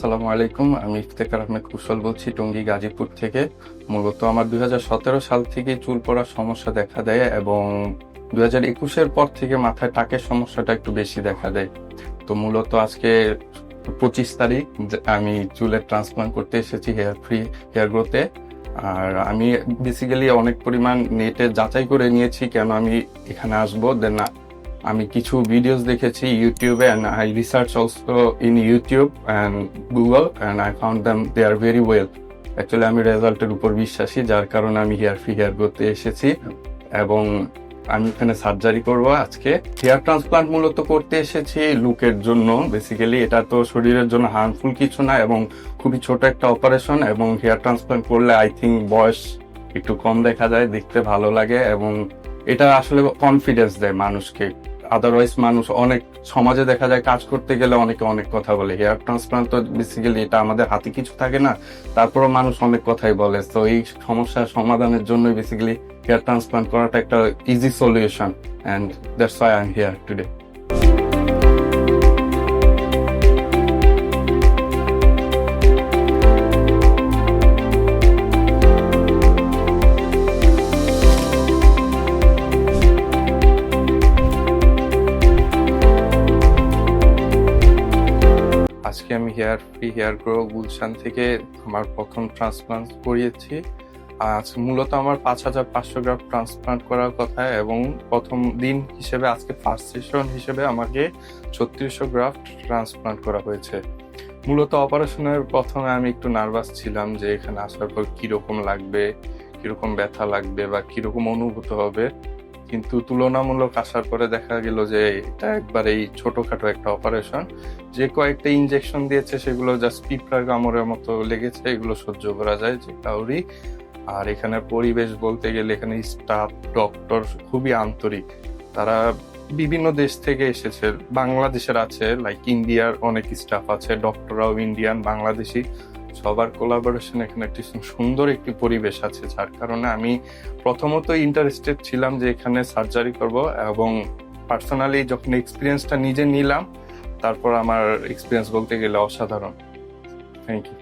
আসসালামু আলাইকুম। আমি ইফতেখার আহমেদ কুশল বলছি টঙ্গী গাজীপুর থেকে। মূলত আমার 2017 সাল থেকে চুল পড়ার সমস্যা দেখা দেয় এবং 2021-এর পর থেকে মাথায় টাকের সমস্যাটা একটু বেশি দেখা দেয়। তো মূলত আজকে 25 তারিখ আমি চুলের ট্রান্সপ্লান্ট করতে এসেছি হেয়ার ফ্রি হেয়ার গ্রোথে। আর আমি বেসিক্যালি অনেক পরিমাণ নেটে যাচাই করে নিয়েছি কেন আমি এখানে আসবো। দেন আমি কিছু ভিডিওস দেখেছি ইউটিউবে and I research also in YouTube and Google and I found them they are very well. Actually আমি রেজাল্টের উপর বিশ্বাসী, যার কারণে আমি হেয়ার ফ্রি হেয়ার গ্রোথে এসেছি এবং আমি এখানে সার্জারি করব আজকে। হেয়ার ট্রান্সপ্লান্ট মূলত করতে এসেছি লুকের জন্য। বেসিক্যালি এটা তো শরীরের জন্য হার্মফুল কিছু না এবং খুবই ছোট একটা অপারেশন, এবং হেয়ার ট্রান্সপ্লান্ট করলে আই থিঙ্ক বয়স একটু কম দেখা যায়, দেখতে ভালো লাগে এবং এটা আসলে কনফিডেন্স দেয় মানুষকে। আদারওয়াইজ মানুষ অনেক সমাজে দেখা যায় কাজ করতে গেলে অনেকে অনেক কথা বলে। হেয়ার ট্রান্সপ্লান্ট তো বেসিক্যালি এটা আমাদের হাতে কিছু থাকে না, তারপরও মানুষ অনেক কথাই বলে। তো এই সমস্যার সমাধানের জন্য বেসিক্যালি হেয়ার ট্রান্সপ্লান্ট করাটা একটা easy solution and that's why I am here today. আজকে আমি hair free hair grow Gulshan থেকে আমার প্রথম ট্রান্সপ্লান্ট করিয়েছি। আজ মূলত আমার 5500 গ্রাফট ট্রান্সপ্লান্ট করার কথা এবং প্রথম দিন হিসেবে আজকে ফার্স্ট সেশন হিসেবে আমাকে 3600 গ্রাফট ট্রান্সপ্লান্ট করা হয়েছে। মূলত অপারেশনের প্রথমে আমি একটু নার্ভাস ছিলাম যে এখানে আসার পর কিরকম লাগবে, কিরকম ব্যথা লাগবে বা কিরকম অনুভূত হবে, কিন্তু তুলনামূলক আসার পরে দেখা গেল যে এটা একবারেই ছোটখাটো একটা অপারেশন। যে কয়েকটা ইনজেকশন দিয়েছে সেগুলো জাস্ট পিঁপড়ার কামড়ের মতো লেগেছে, এগুলো সহ্য করা যায় যে কাউরি। আর এখানের পরিবেশ বলতে গেলে এখানে স্টাফ ডক্টর খুবই আন্তরিক। তারা বিভিন্ন দেশ থেকে এসেছে, বাংলাদেশের আছে, লাইক ইন্ডিয়ার অনেক স্টাফ আছে, ডক্টররাও ইন্ডিয়ান বাংলাদেশি, সবার কোলাবোরেশন এখানে একটি সুন্দর একটি পরিবেশ আছে, যার কারণে আমি প্রথমত ইন্টারেস্টেড ছিলাম যে এখানে সার্জারি করব এবং পার্সোনালি যখন এক্সপিরিয়েন্সটা নিজে নিলাম তারপর আমার এক্সপিরিয়েন্স বলতে গেলে অসাধারণ। Thank you.